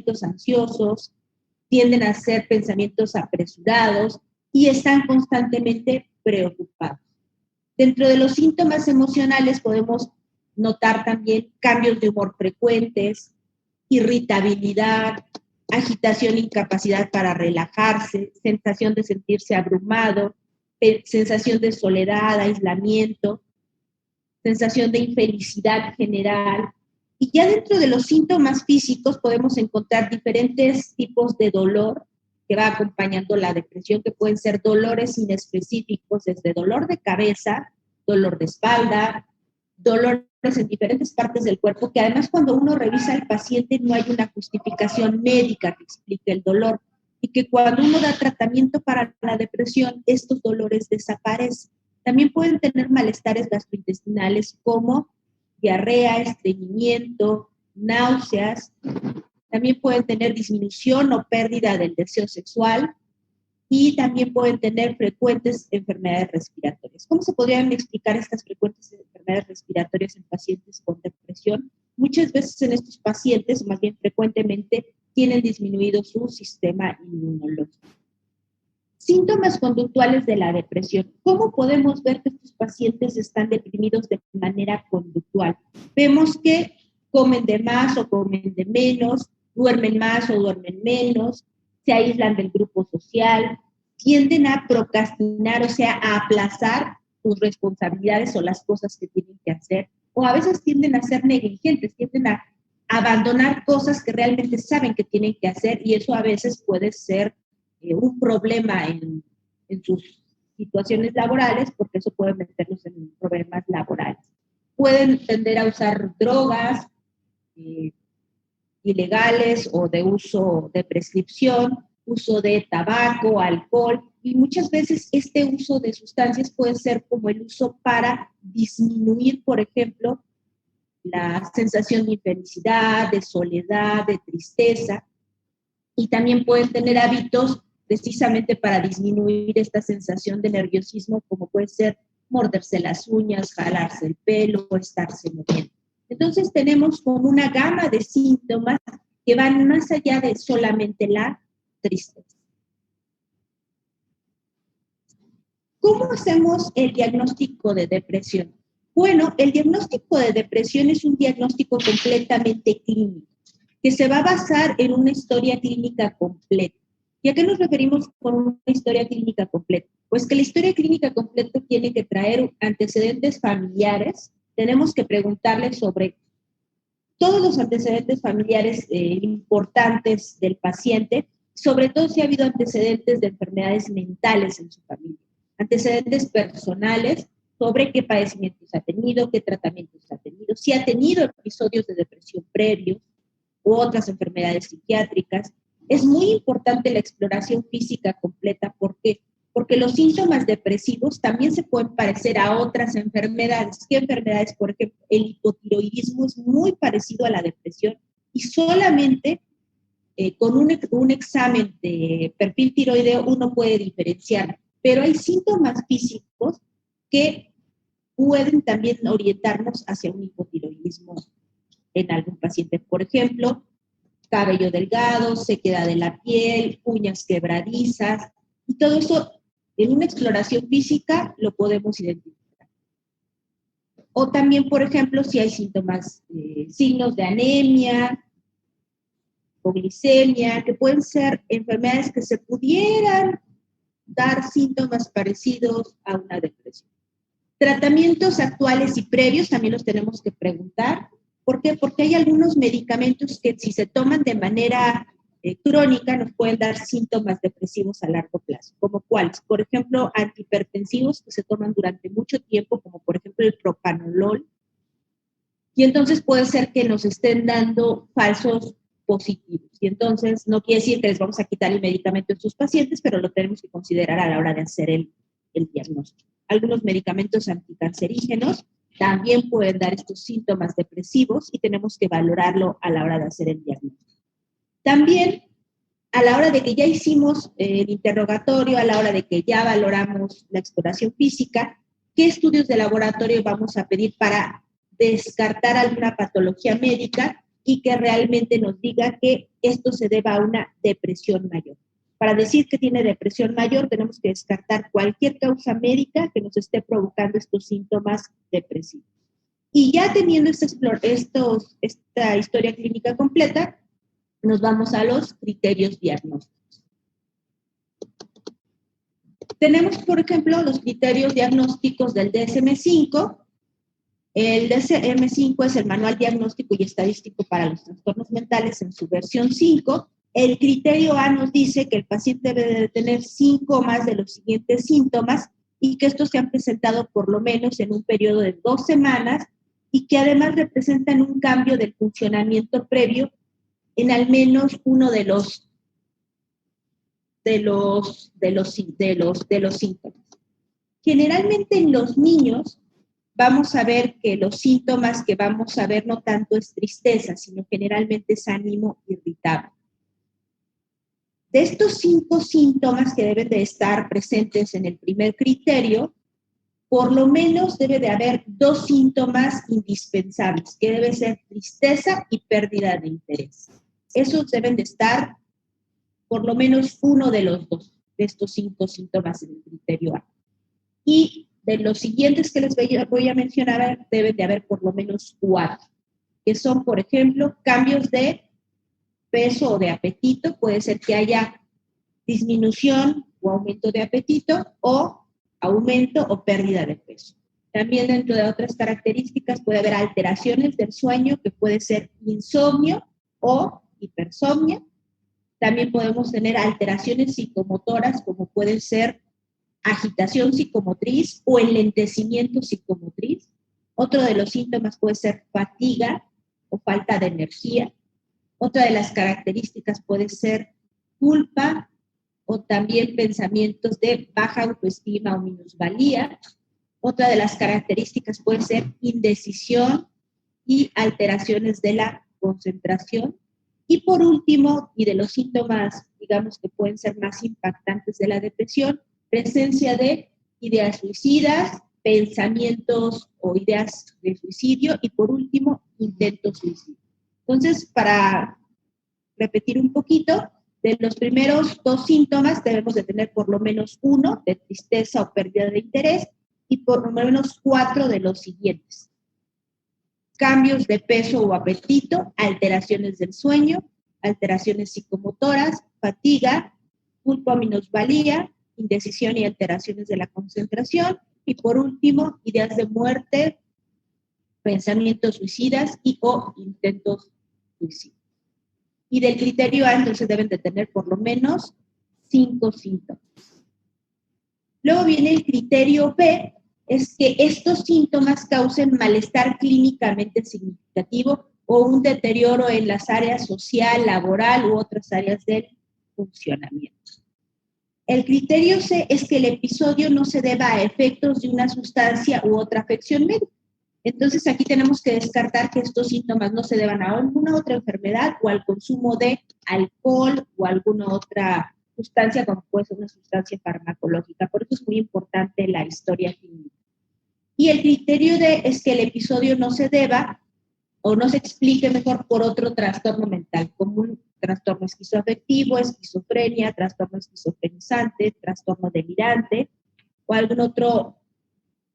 pensamientos ansiosos, tienden a hacer pensamientos apresurados y están constantemente preocupados. Dentro de los síntomas emocionales podemos notar también cambios de humor frecuentes, irritabilidad, agitación e incapacidad para relajarse, sensación de sentirse abrumado, sensación de soledad, aislamiento, sensación de infelicidad general. Y ya dentro de los síntomas físicos podemos encontrar diferentes tipos de dolor que va acompañando la depresión, que pueden ser dolores inespecíficos, desde dolor de cabeza, dolor de espalda, dolores en diferentes partes del cuerpo, que además cuando uno revisa al paciente no hay una justificación médica que explique el dolor, y que cuando uno da tratamiento para la depresión, estos dolores desaparecen. También pueden tener malestares gastrointestinales como diarrea, estreñimiento, náuseas. También pueden tener disminución o pérdida del deseo sexual y también pueden tener frecuentes enfermedades respiratorias. ¿Cómo se podrían explicar estas frecuentes enfermedades respiratorias en pacientes con depresión? Muchas veces en estos pacientes, más bien frecuentemente, tienen disminuido su sistema inmunológico. Síntomas conductuales de la depresión. ¿Cómo podemos ver que estos pacientes están deprimidos de manera conductual? Vemos que comen de más o comen de menos, duermen más o duermen menos, se aíslan del grupo social, tienden a procrastinar, o sea, a aplazar sus responsabilidades o las cosas que tienen que hacer, o a veces tienden a ser negligentes, tienden a abandonar cosas que realmente saben que tienen que hacer, y eso a veces puede ser un problema en sus situaciones laborales, porque eso puede meterlos en problemas laborales. Pueden tender a usar drogas ilegales o de uso de prescripción, uso de tabaco, alcohol, y muchas veces este uso de sustancias puede ser como el uso para disminuir, por ejemplo, la sensación de infelicidad, de soledad, de tristeza, y también pueden tener hábitos precisamente para disminuir esta sensación de nerviosismo, como puede ser morderse las uñas, jalarse el pelo o estarse moviendo. Entonces tenemos como una gama de síntomas que van más allá de solamente la tristeza. ¿Cómo hacemos el diagnóstico de depresión? Bueno, el diagnóstico de depresión es un diagnóstico completamente clínico, que se va a basar en una historia clínica completa. ¿Y a qué nos referimos con una historia clínica completa? Pues que la historia clínica completa tiene que traer antecedentes familiares. Tenemos que preguntarle sobre todos los antecedentes familiares importantes del paciente, sobre todo si ha habido antecedentes de enfermedades mentales en su familia, antecedentes personales sobre qué padecimientos ha tenido, qué tratamientos ha tenido, si ha tenido episodios de depresión previos u otras enfermedades psiquiátricas. Es muy importante la exploración física completa. ¿Por qué? Porque los síntomas depresivos también se pueden parecer a otras enfermedades. ¿Qué enfermedades? Por ejemplo, el hipotiroidismo es muy parecido a la depresión y solamente con un examen de perfil tiroideo uno puede diferenciar. Pero hay síntomas físicos que pueden también orientarnos hacia un hipotiroidismo en algún paciente. Por ejemplo, cabello delgado, sequedad de la piel, uñas quebradizas, y todo eso en una exploración física lo podemos identificar. O también, por ejemplo, si hay síntomas, signos de anemia o glicemia, que pueden ser enfermedades que se pudieran dar síntomas parecidos a una depresión. Tratamientos actuales y previos también los tenemos que preguntar. ¿Por qué? Porque hay algunos medicamentos que si se toman de manera crónica nos pueden dar síntomas depresivos a largo plazo. ¿Como cuáles? Por ejemplo, antihipertensivos que se toman durante mucho tiempo, como por ejemplo el propanolol. Y entonces puede ser que nos estén dando falsos positivos. Y entonces no quiere decir que les vamos a quitar el medicamento a estos pacientes, pero lo tenemos que considerar a la hora de hacer el diagnóstico. Algunos medicamentos anticancerígenos también pueden dar estos síntomas depresivos y tenemos que valorarlo a la hora de hacer el diagnóstico. También, a la hora de que ya hicimos el interrogatorio, a la hora de que ya valoramos la exploración física, ¿qué estudios de laboratorio vamos a pedir para descartar alguna patología médica y que realmente nos diga que esto se deba a una depresión mayor. Para decir que tiene depresión mayor, tenemos que descartar cualquier causa médica que nos esté provocando estos síntomas depresivos. Y ya teniendo esta historia clínica completa, nos vamos a los criterios diagnósticos. Tenemos, por ejemplo, los criterios diagnósticos del DSM-5. El DSM-5 es el Manual Diagnóstico y Estadístico para los Trastornos Mentales en su versión 5. El criterio A nos dice que el paciente debe de tener 5 o más de los siguientes síntomas y que estos se han presentado por lo menos en un periodo de 2 semanas y que además representan un cambio del funcionamiento previo en al menos uno de los síntomas. Generalmente en los niños vamos a ver que los síntomas que vamos a ver no tanto es tristeza, sino generalmente es ánimo irritable. De estos 5 síntomas que deben de estar presentes en el primer criterio, por lo menos debe de haber 2 síntomas indispensables, que debe ser tristeza y pérdida de interés. Esos deben de estar por lo menos uno de los 2 de estos 5 síntomas en el criterio A. Y de los siguientes que les voy a mencionar, deben de haber por lo menos 4, que son, por ejemplo, cambios de peso o de apetito. Puede ser que haya disminución o aumento de apetito o aumento o pérdida de peso. También dentro de otras características puede haber alteraciones del sueño, que puede ser insomnio o hipersomnia. También podemos tener alteraciones psicomotoras, como pueden ser agitación psicomotriz o enlentecimiento psicomotriz. Otro de los síntomas puede ser fatiga o falta de energía. Otra de las características puede ser culpa o también pensamientos de baja autoestima o minusvalía. Otra de las características puede ser indecisión y alteraciones de la concentración. Y por último, y de los síntomas, digamos, que pueden ser más impactantes de la depresión, presencia de ideas suicidas, pensamientos o ideas de suicidio y por último, intentos suicidios. Entonces, para repetir un poquito, de los primeros 2 síntomas debemos de tener por lo menos 1 de tristeza o pérdida de interés y por lo menos 4 de los siguientes: cambios de peso o apetito, alteraciones del sueño, alteraciones psicomotoras, fatiga, culpa o minusvalía, indecisión y alteraciones de la concentración, y por último, ideas de muerte, pensamientos suicidas y o intentos suicidas. Y del criterio A, entonces, deben de tener por lo menos 5 síntomas. Luego viene el criterio B, es que estos síntomas causen malestar clínicamente significativo o un deterioro en las áreas social, laboral u otras áreas del funcionamiento. El criterio C es que el episodio no se deba a efectos de una sustancia u otra afección médica. Entonces aquí tenemos que descartar que estos síntomas no se deban a alguna otra enfermedad o al consumo de alcohol o alguna otra sustancia, como puede ser una sustancia farmacológica. Por eso es muy importante la historia clínica. Y el criterio D es que el episodio no se deba o no se explique mejor por otro trastorno mental, como un trastorno esquizoafectivo, esquizofrenia, trastorno esquizofrenizante, trastorno delirante o algún otro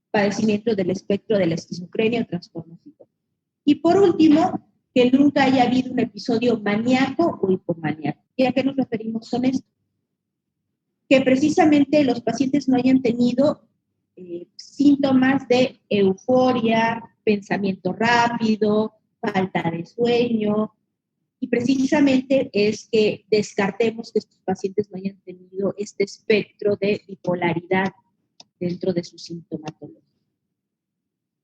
padecimiento del espectro de la esquizofrenia o trastorno psicótico. Y por último, que nunca haya habido un episodio maníaco o hipomaníaco. ¿Y a qué nos referimos con esto? Que precisamente los pacientes no hayan tenido síntomas de euforia, pensamiento rápido, falta de sueño, y precisamente es que descartemos que estos pacientes no hayan tenido este espectro de bipolaridad dentro de su sintomatología.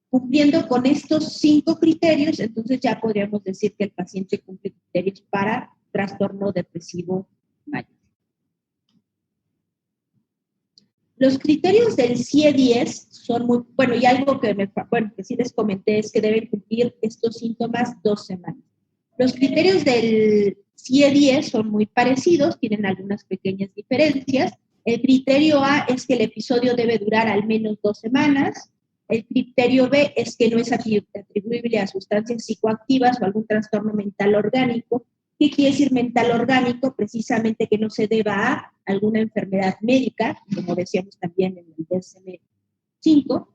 Cumpliendo con estos 5 criterios, entonces ya podríamos decir que el paciente cumple criterios para trastorno depresivo mayor. Los criterios del CIE-10 son muy, bueno, y algo que sí les comenté es que deben cumplir estos síntomas 2 semanas. Los criterios del CIE-10 son muy parecidos, tienen algunas pequeñas diferencias. El criterio A es que el episodio debe durar al menos 2 semanas. El criterio B es que no es atribuible a sustancias psicoactivas o algún trastorno mental orgánico. ¿Qué quiere decir mental orgánico? Precisamente que no se deba a alguna enfermedad médica, como decíamos también en el DSM-5.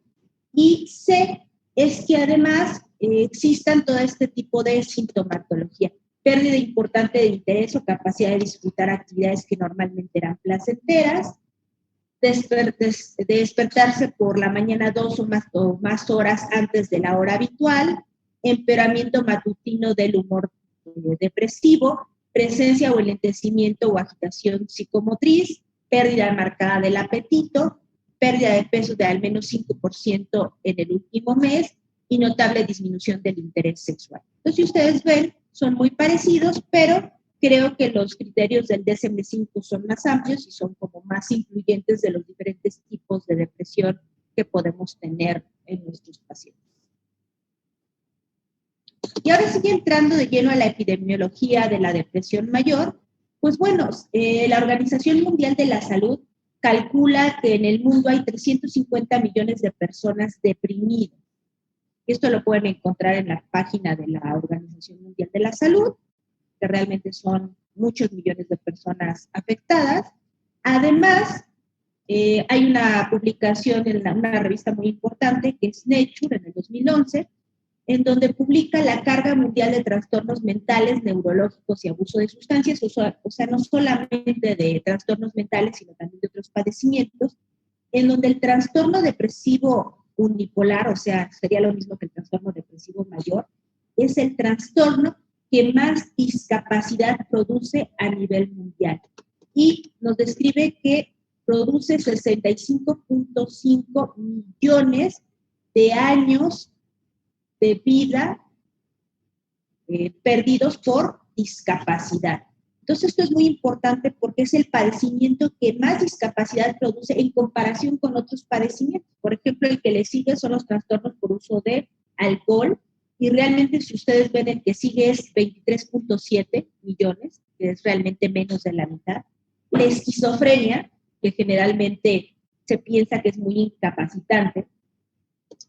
Y C es que además existan todo este tipo de sintomatología. Pérdida importante de interés o capacidad de disfrutar actividades que normalmente eran placenteras, despertarse por la mañana 2 o más horas antes de la hora habitual, empeoramiento matutino del humor depresivo, presencia o enlentecimiento o agitación psicomotriz, pérdida marcada del apetito, pérdida de peso de al menos 5% en el último mes y notable disminución del interés sexual. Entonces, si ustedes ven, son muy parecidos, pero creo que los criterios del DSM-5 son más amplios y son como más incluyentes de los diferentes tipos de depresión que podemos tener en nuestros pacientes. Y ahora sigue entrando de lleno a la epidemiología de la depresión mayor. Pues bueno, la Organización Mundial de la Salud calcula que en el mundo hay 350 millones de personas deprimidas. Esto lo pueden encontrar en la página de la Organización Mundial de la Salud, que realmente son muchos millones de personas afectadas. Además, hay una publicación en una revista muy importante, que es Nature, en el 2011, en donde publica la carga mundial de trastornos mentales, neurológicos y abuso de sustancias, o sea, no solamente de trastornos mentales, sino también de otros padecimientos, en donde el trastorno depresivo unipolar, o sea, sería lo mismo que el trastorno depresivo mayor, es el trastorno que más discapacidad produce a nivel mundial. Y nos describe que produce 65.5 millones de años de vida perdidos por discapacidad. Entonces, esto es muy importante porque es el padecimiento que más discapacidad produce en comparación con otros padecimientos. Por ejemplo, el que le sigue son los trastornos por uso de alcohol, y realmente si ustedes ven el que sigue es 23.7 millones, que es realmente menos de la mitad. La esquizofrenia, que generalmente se piensa que es muy incapacitante,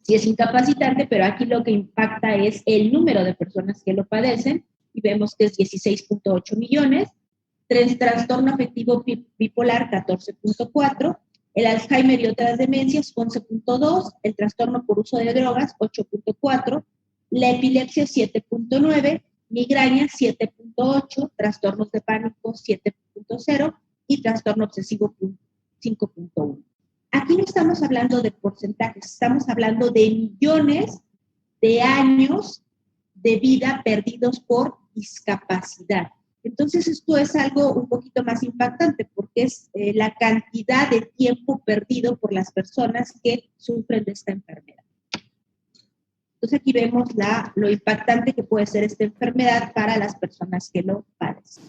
sí es incapacitante, pero aquí lo que impacta es el número de personas que lo padecen, y vemos que es 16.8 millones, trastorno afectivo bipolar 14.4, el Alzheimer y otras demencias 11.2, el trastorno por uso de drogas 8.4, la epilepsia 7.9, migraña 7.8, trastornos de pánico 7.0 y trastorno obsesivo 5.1. Aquí no estamos hablando de porcentajes, estamos hablando de millones de años de vida perdidos por discapacidad. Entonces, esto es algo un poquito más impactante porque es la cantidad de tiempo perdido por las personas que sufren de esta enfermedad. Entonces, aquí vemos lo impactante que puede ser esta enfermedad para las personas que lo padecen.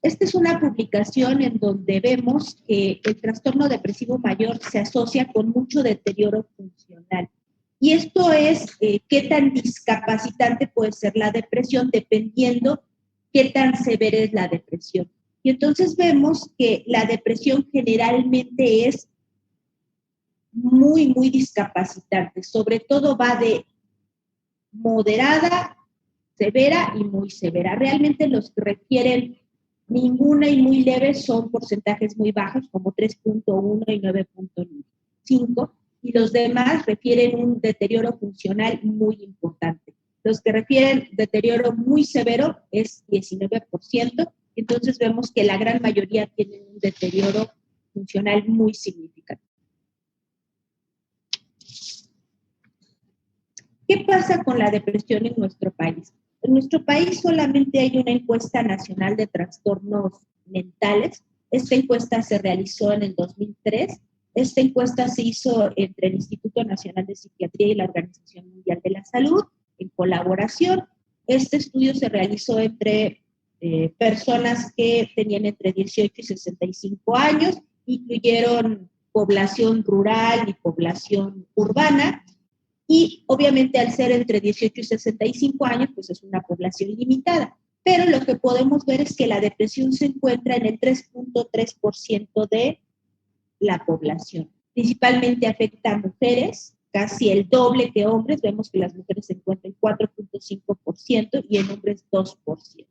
Esta es una publicación en donde vemos que el trastorno depresivo mayor se asocia con mucho deterioro funcional. Y esto es qué tan discapacitante puede ser la depresión dependiendo qué tan severa es la depresión. Y entonces vemos que la depresión generalmente es muy, muy discapacitante. Sobre todo va de moderada, severa y muy severa. Realmente los que requieren ninguna y muy leve son porcentajes muy bajos, como 3.1 y 9.5, y los demás refieren un deterioro funcional muy importante. Los que refieren deterioro muy severo es 19%, entonces vemos que la gran mayoría tienen un deterioro funcional muy significativo. ¿Qué pasa con la depresión en nuestro país? En nuestro país solamente hay una encuesta nacional de trastornos mentales. Esta encuesta se realizó en el 2003. Esta encuesta se hizo entre el Instituto Nacional de Psiquiatría y la Organización Mundial de la Salud en colaboración. Este estudio se realizó entre personas que tenían entre 18 y 65 años, incluyeron población rural y población urbana. Y obviamente al ser entre 18 y 65 años, pues es una población limitada. Pero lo que podemos ver es que la depresión se encuentra en el 3.3% de la población. Principalmente afecta a mujeres, casi el doble que hombres. Vemos que las mujeres se encuentran en 4.5% y en hombres 2%.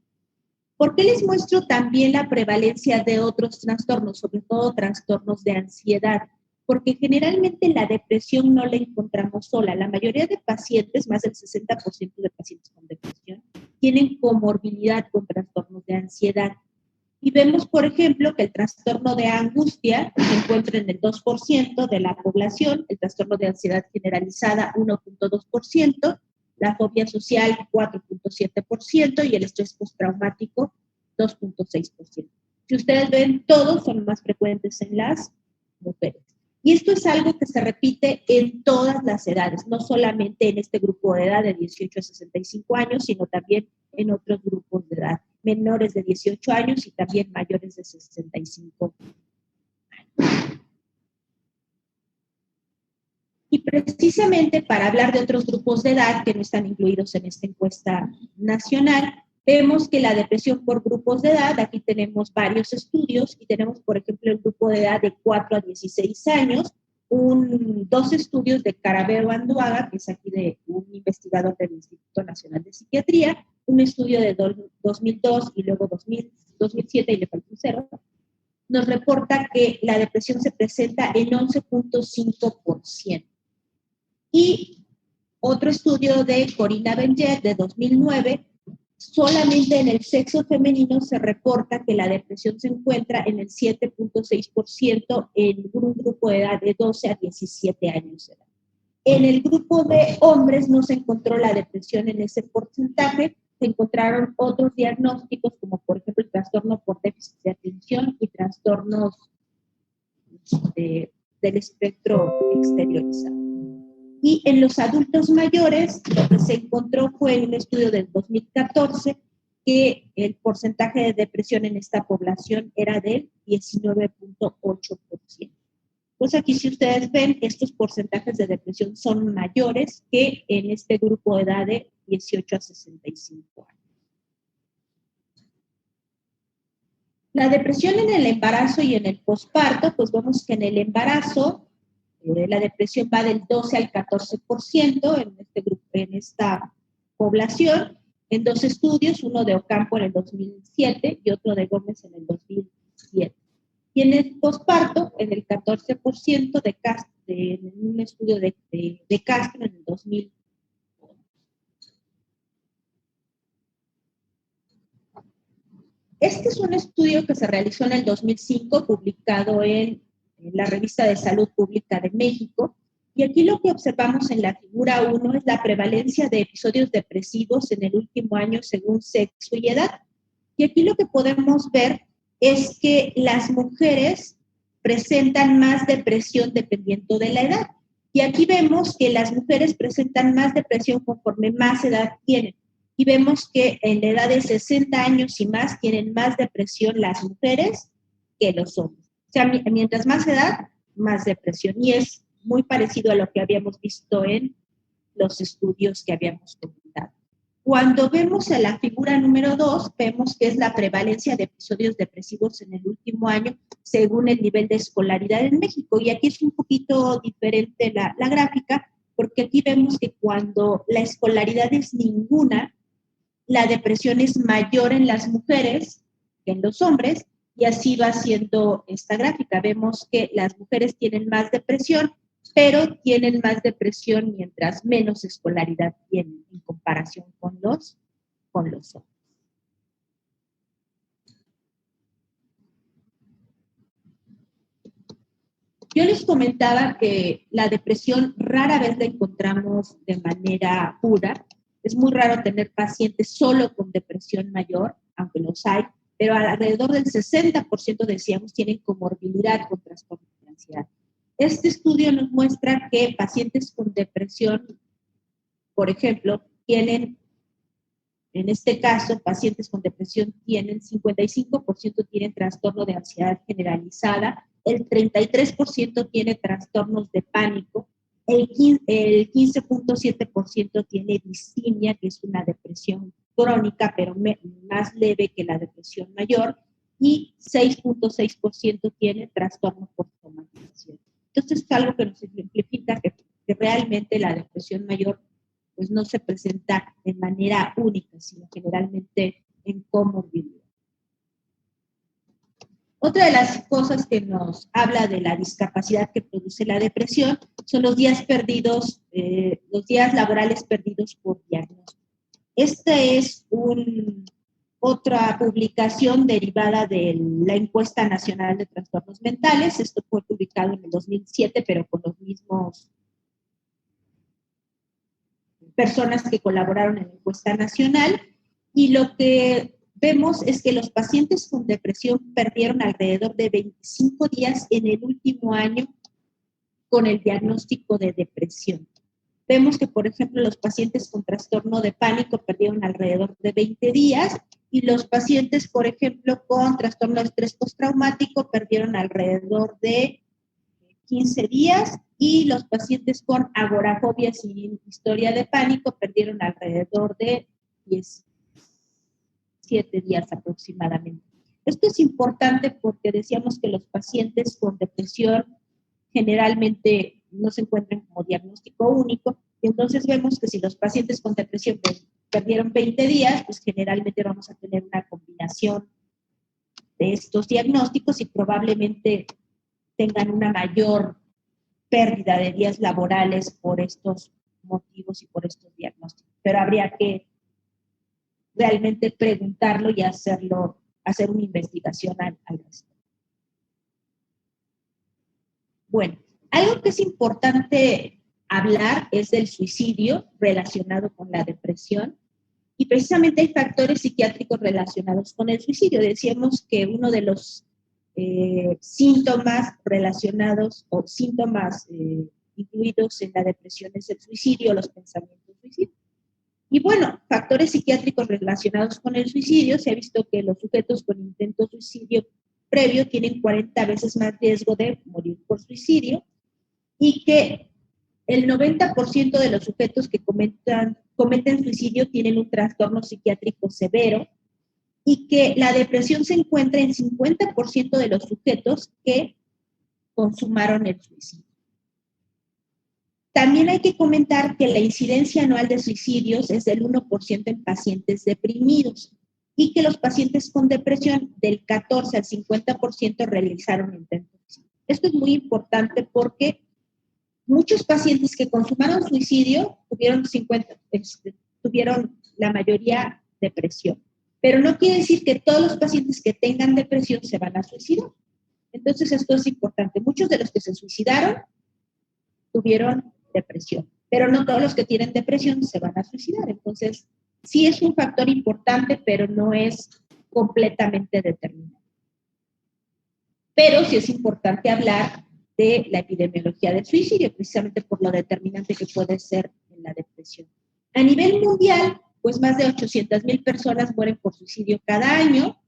¿Por qué les muestro también la prevalencia de otros trastornos, sobre todo trastornos de ansiedad? Porque generalmente la depresión no la encontramos sola. La mayoría de pacientes, más del 60% de pacientes con depresión, tienen comorbilidad con trastornos de ansiedad. Y vemos, por ejemplo, que el trastorno de angustia se encuentra en el 2% de la población, el trastorno de ansiedad generalizada 1.2%, la fobia social 4.7% y el estrés postraumático 2.6%. Si ustedes ven, todos son más frecuentes en las mujeres. Y esto es algo que se repite en todas las edades, no solamente en este grupo de edad de 18 a 65 años, sino también en otros grupos de edad, menores de 18 años y también mayores de 65 años. Y precisamente para hablar de otros grupos de edad que no están incluidos en esta encuesta nacional, vemos que la depresión por grupos de edad, aquí tenemos varios estudios y tenemos, por ejemplo, el grupo de edad de 4 a 16 años, dos estudios de Carabeo Anduaga, que es aquí de un investigador del Instituto Nacional de Psiquiatría, un estudio de 2002 y luego 2007 y le falta un cero, nos reporta que la depresión se presenta en 11.5%. Y otro estudio de Corina Benjet de 2009, solamente en el sexo femenino se reporta que la depresión se encuentra en el 7.6% en un grupo de edad de 12 a 17 años de edad. En el grupo de hombres no se encontró la depresión en ese porcentaje, se encontraron otros diagnósticos como por ejemplo el trastorno por déficit de atención y trastornos del espectro exteriorizado. Y en los adultos mayores, lo que se encontró fue un estudio del 2014 que el porcentaje de depresión en esta población era del 19.8%. Pues aquí, si ustedes ven, estos porcentajes de depresión son mayores que en este grupo de edad de 18 a 65 años. La depresión en el embarazo y en el posparto, pues vemos que en el embarazo la depresión va del 12 al 14% en este grupo, en esta población, en dos estudios, uno de Ocampo en el 2007 y otro de Gómez en el 2007. Y en el posparto, en el 14% en un estudio de Castro en el 2000. Este es un estudio que se realizó en el 2005, publicado en la Revista de Salud Pública de México, y aquí lo que observamos en la figura 1 es la prevalencia de episodios depresivos en el último año según sexo y edad. Y aquí lo que podemos ver es que las mujeres presentan más depresión dependiendo de la edad. Y aquí vemos que las mujeres presentan más depresión conforme más edad tienen. Y vemos que en la edad de 60 años y más tienen más depresión las mujeres que los hombres. O sea, mientras más edad, más depresión. Y es muy parecido a lo que habíamos visto en los estudios que habíamos comentado. Cuando vemos a la figura número 2, vemos que es la prevalencia de episodios depresivos en el último año según el nivel de escolaridad en México. Y aquí es un poquito diferente la gráfica, porque aquí vemos que cuando la escolaridad es ninguna, la depresión es mayor en las mujeres que en los hombres, y así va siendo esta gráfica. Vemos que las mujeres tienen más depresión, pero tienen más depresión mientras menos escolaridad tienen en comparación con los hombres. Yo les comentaba que la depresión rara vez la encontramos de manera pura. Es muy raro tener pacientes solo con depresión mayor, aunque los hay, pero alrededor del 60% decíamos tienen comorbilidad con trastornos de ansiedad. Este estudio nos muestra que pacientes con depresión, por ejemplo, tienen, en este caso, pacientes con depresión tienen 55% tienen trastorno de ansiedad generalizada, el 33% tiene trastornos de pánico, el 15.7% tiene distimia, que es una depresión crónica, pero más leve que la depresión mayor, y 6.6% tiene trastorno por somatización. Entonces es algo que nos ejemplifica que realmente la depresión mayor pues no se presenta de manera única, sino generalmente en comorbilidad. Otra de las cosas que nos habla de la discapacidad que produce la depresión son los días perdidos, los días laborales perdidos por diagnóstico. Esta es otra publicación derivada de la Encuesta Nacional de Trastornos Mentales. Esto fue publicado en el 2007, pero con los mismos personas que colaboraron en la encuesta nacional. Y lo que vemos es que los pacientes con depresión perdieron alrededor de 25 días en el último año con el diagnóstico de depresión. Vemos que, por ejemplo, los pacientes con trastorno de pánico perdieron alrededor de 20 días y los pacientes, por ejemplo, con trastorno de estrés postraumático perdieron alrededor de 15 días y los pacientes con agorafobia sin historia de pánico perdieron alrededor de 17 días aproximadamente. Esto es importante porque decíamos que los pacientes con depresión generalmente no se encuentran como diagnóstico único, y entonces vemos que si los pacientes con depresión perdieron 20 días, pues generalmente vamos a tener una combinación de estos diagnósticos y probablemente tengan una mayor pérdida de días laborales por estos motivos y por estos diagnósticos. Pero habría que realmente preguntarlo y hacer una investigación al respecto. Bueno, algo que es importante hablar es del suicidio relacionado con la depresión y precisamente hay factores psiquiátricos relacionados con el suicidio. Decíamos que uno de los síntomas relacionados o síntomas incluidos en la depresión es el suicidio, los pensamientos suicidios. Y bueno, factores psiquiátricos relacionados con el suicidio, se ha visto que los sujetos con intento de suicidio previo tienen 40 veces más riesgo de morir por suicidio y que el 90% de los sujetos que cometen suicidio tienen un trastorno psiquiátrico severo y que la depresión se encuentra en 50% de los sujetos que consumaron el suicidio. También hay que comentar que la incidencia anual de suicidios es del 1% en pacientes deprimidos y que los pacientes con depresión del 14 al 50% realizaron intentos. Esto es muy importante porque muchos pacientes que consumaron suicidio tuvieron la mayoría depresión. Pero no quiere decir que todos los pacientes que tengan depresión se van a suicidar. Entonces, esto es importante. Muchos de los que se suicidaron tuvieron depresión, pero no todos los que tienen depresión se van a suicidar. Entonces, sí es un factor importante, pero no es completamente determinante. Pero sí es importante hablar de la epidemiología del suicidio, precisamente por lo determinante que puede ser en la depresión. A nivel mundial, pues más de 800,000 personas mueren por suicidio cada año.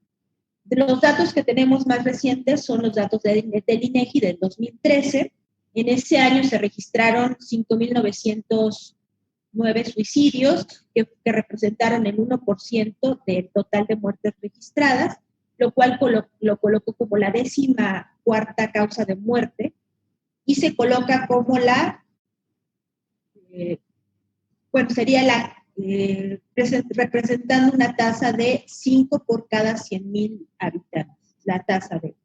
Los datos que tenemos más recientes son los datos del INEGI del 2013. En ese año se registraron 5,909 suicidios, que representaron el 1% del total de muertes registradas, lo cual lo colocó como la 14ª causa de muerte y se coloca como representando una tasa de 5 por cada 100,000 habitantes, la tasa de.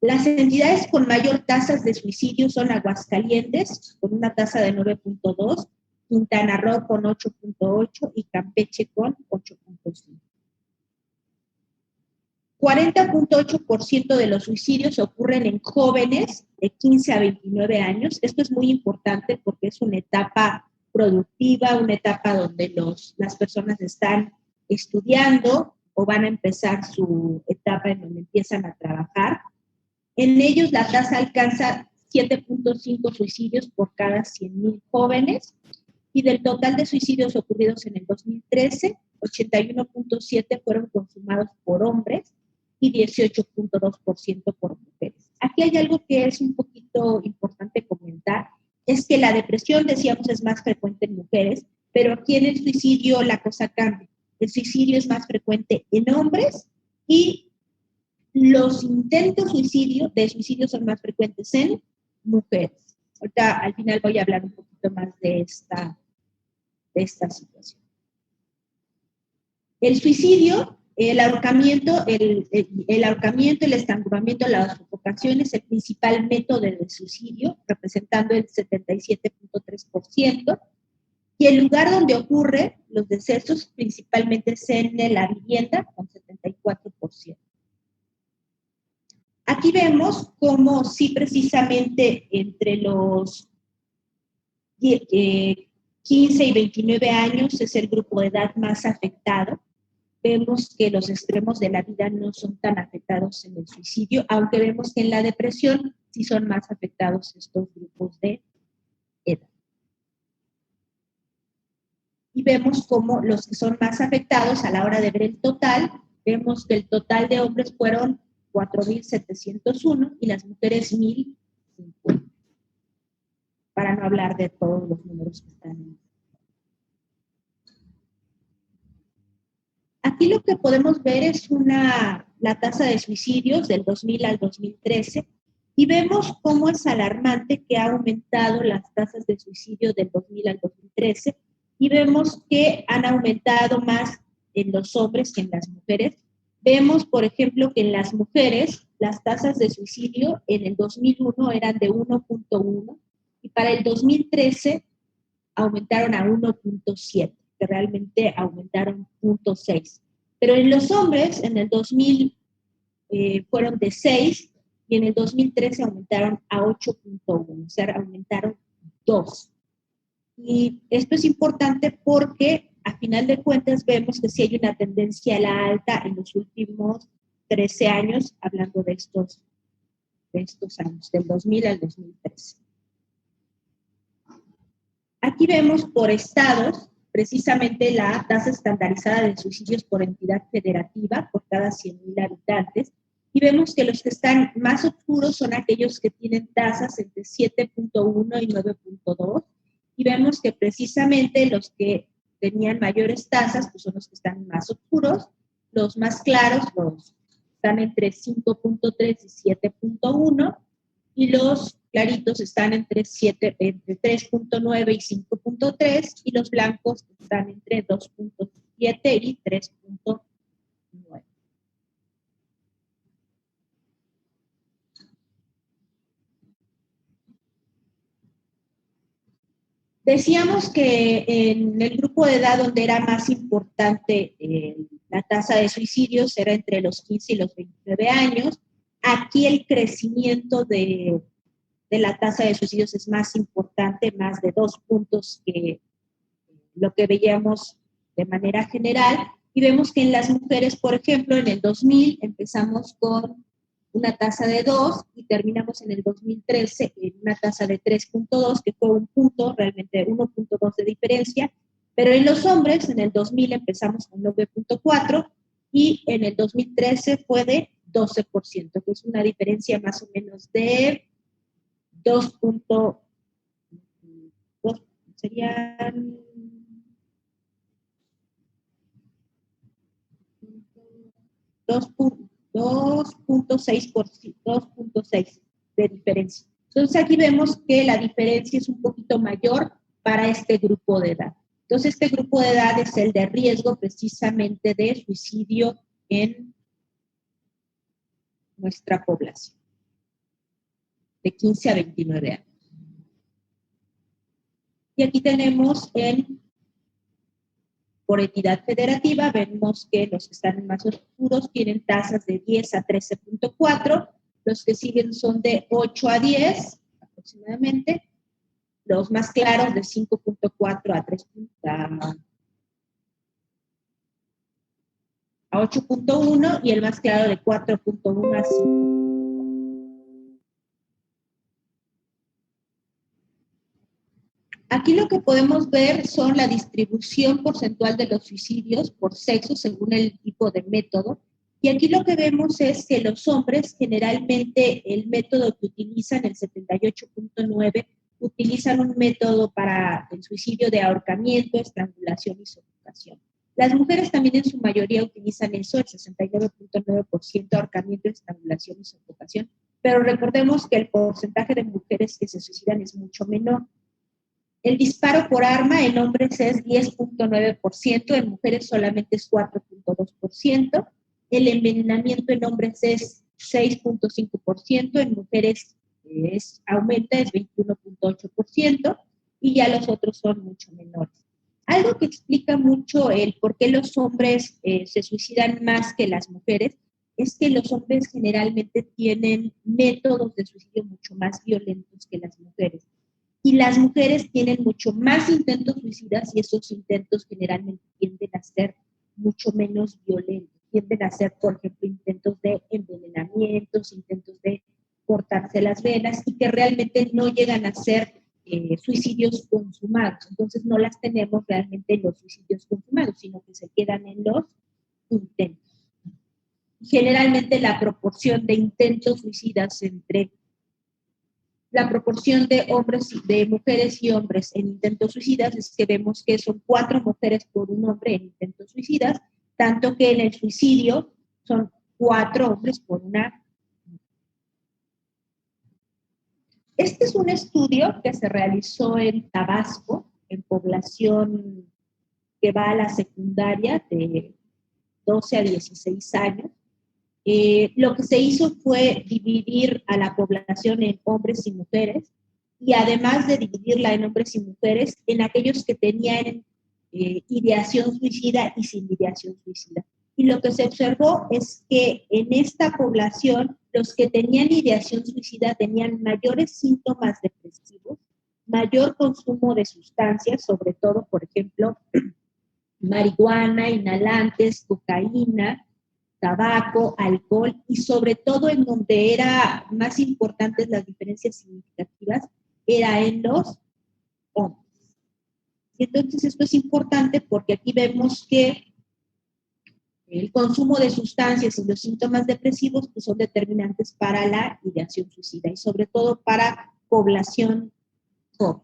Las entidades con mayor tasas de suicidio son Aguascalientes, con una tasa de 9.2, Quintana Roo con 8.8 y Campeche con 8.5. 40.8% de los suicidios ocurren en jóvenes de 15 a 29 años. Esto es muy importante porque es una etapa productiva, una etapa donde las personas están estudiando o van a empezar su etapa en donde empiezan a trabajar. En ellos la tasa alcanza 7.5 suicidios por cada 100,000 jóvenes y del total de suicidios ocurridos en el 2013, 81.7 fueron consumados por hombres y 18.2% por mujeres. Aquí hay algo que es un poquito importante comentar, es que la depresión, decíamos, es más frecuente en mujeres, pero aquí en el suicidio la cosa cambia. El suicidio es más frecuente en hombres y los intentos de suicidio son más frecuentes en mujeres. Ahorita al final voy a hablar un poquito más de esta situación. El suicidio, el ahorcamiento, el estrangulamiento, la sofocación es el principal método de suicidio, representando el 77.3%, y el lugar donde ocurre los decesos principalmente es en la vivienda, con 74%. Aquí vemos cómo sí precisamente entre los 15 y 29 años es el grupo de edad más afectado. Vemos que los extremos de la vida no son tan afectados en el suicidio, aunque vemos que en la depresión sí son más afectados estos grupos de edad. Y vemos cómo los que son más afectados a la hora de ver el total, vemos que el total de hombres fueron 4.701 y las mujeres 1.050. Para no hablar de todos los números que están en. Aquí lo que podemos ver es la tasa de suicidios del 2000 al 2013 y vemos cómo es alarmante que ha aumentado las tasas de suicidio del 2000 al 2013 y vemos que han aumentado más en los hombres que en las mujeres. Vemos, por ejemplo, que en las mujeres las tasas de suicidio en el 2001 eran de 1.1 y para el 2013 aumentaron a 1.7, que realmente aumentaron 0.6. Pero en los hombres, en el 2000 fueron de 6 y en el 2013 aumentaron a 8.1, o sea, aumentaron 2. Y esto es importante porque a final de cuentas vemos que sí hay una tendencia a la alta en los últimos 13 años, hablando de estos años, del 2000 al 2013. Aquí vemos por estados, precisamente la tasa estandarizada de suicidios por entidad federativa por cada 100,000 habitantes, y vemos que los que están más oscuros son aquellos que tienen tasas entre 7.1 y 9.2, y vemos que precisamente los que tenían mayores tasas pues son los que están más oscuros, los más claros están entre 5.3 y 7.1, y los claritos están entre 3.9 y 5.3, y los blancos están entre 2.7 y 3.9. Decíamos que en el grupo de edad donde era más importante la tasa de suicidios era entre los 15 y los 29 años. Aquí el crecimiento de la tasa de suicidios es más importante, más de 2 puntos que lo que veíamos de manera general. Y vemos que en las mujeres, por ejemplo, en el 2000 empezamos con una tasa de 2 y terminamos en el 2013 en una tasa de 3.2, que fue un punto, realmente 1.2 de diferencia, pero en los hombres en el 2000 empezamos con 9.4 y en el 2013 fue de 12%, que es una diferencia más o menos de 2.2, serían 2.6 de diferencia. Entonces aquí vemos que la diferencia es un poquito mayor para este grupo de edad. Entonces este grupo de edad es el de riesgo precisamente de suicidio en nuestra población, de 15 a 29 años. Y aquí tenemos por entidad federativa, vemos que los que están más oscuros tienen tasas de 10 a 13.4, los que siguen son de 8 a 10 aproximadamente, los más claros de 5.4 a 8.1 y el más claro de 4.1 a 5. Aquí lo que podemos ver son la distribución porcentual de los suicidios por sexo según el tipo de método. Y aquí lo que vemos es que los hombres generalmente el método que utilizan, el 78.9, utilizan un método para el suicidio de ahorcamiento, estrangulación y sofocación. Las mujeres también en su mayoría utilizan eso, el 69.9% ahorcamiento, estrangulación y sofocación. pero recordemos que el porcentaje de mujeres que se suicidan es mucho menor. El disparo por arma en hombres es 10.9%, en mujeres solamente es 4.2%. El envenenamiento en hombres es 6.5%, en mujeres aumenta, es 21.8%, y ya los otros son mucho menores. Algo que explica mucho el por qué los hombres se suicidan más que las mujeres es que los hombres generalmente tienen métodos de suicidio mucho más violentos que las mujeres. Y las mujeres tienen mucho más intentos suicidas y esos intentos generalmente tienden a ser mucho menos violentos. Tienden a ser, por ejemplo, intentos de envenenamientos, intentos de cortarse las venas y que realmente no llegan a ser suicidios consumados. Entonces no las tenemos realmente en los suicidios consumados, sino que se quedan en los intentos. Generalmente la proporción de intentos suicidas entre la proporción de mujeres y hombres en intentos suicidas es que vemos que son 4 mujeres por un hombre en intentos suicidas, tanto que en el suicidio son 4 hombres por una. Este es un estudio que se realizó en Tabasco, en población que va a la secundaria de 12 a 16 años. Lo que se hizo fue dividir a la población en hombres y mujeres, y además de dividirla en hombres y mujeres, en aquellos que tenían ideación suicida y sin ideación suicida. Y lo que se observó es que en esta población, los que tenían ideación suicida tenían mayores síntomas depresivos, mayor consumo de sustancias, sobre todo, por ejemplo, marihuana, inhalantes, cocaína, tabaco, alcohol, y sobre todo en donde era más importantes las diferencias significativas, era en los hombres. Y entonces esto es importante porque aquí vemos que el consumo de sustancias y los síntomas depresivos pues, son determinantes para la ideación suicida y sobre todo para población joven.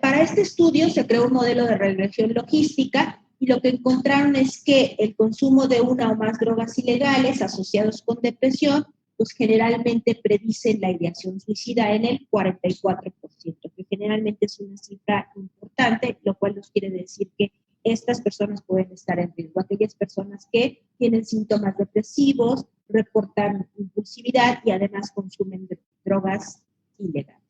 Para este estudio se creó un modelo de regresión logística y lo que encontraron es que el consumo de una o más drogas ilegales asociados con depresión, pues generalmente predicen la ideación suicida en el 44%, que generalmente es una cifra importante, lo cual nos quiere decir que estas personas pueden estar en riesgo. Aquellas personas que tienen síntomas depresivos, reportan impulsividad y además consumen drogas ilegales.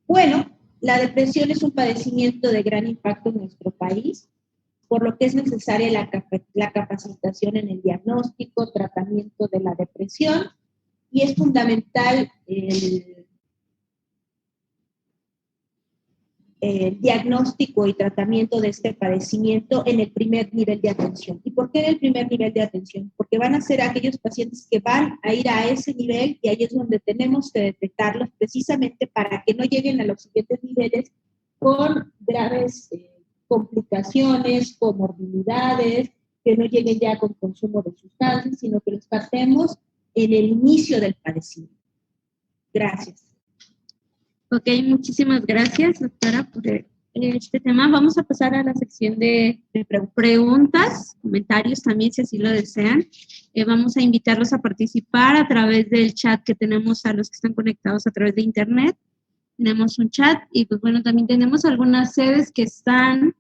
Bueno, la depresión es un padecimiento de gran impacto en nuestro país, por lo que es necesaria la capacitación en el diagnóstico, tratamiento de la depresión, y es fundamental el diagnóstico y tratamiento de este padecimiento en el primer nivel de atención. ¿Y por qué en el primer nivel de atención? Porque van a ser aquellos pacientes que van a ir a ese nivel y ahí es donde tenemos que detectarlos precisamente para que no lleguen a los siguientes niveles con graves complicaciones, comorbilidades, que no lleguen ya con consumo de sustancias, sino que los tratemos en el inicio del padecimiento. Gracias. Ok, muchísimas gracias, doctora, por este tema. Vamos a pasar a la sección de preguntas, comentarios también, si así lo desean. Vamos a invitarlos a participar a través del chat que tenemos a los que están conectados a través de internet. Tenemos un chat y, pues bueno, también tenemos algunas sedes que están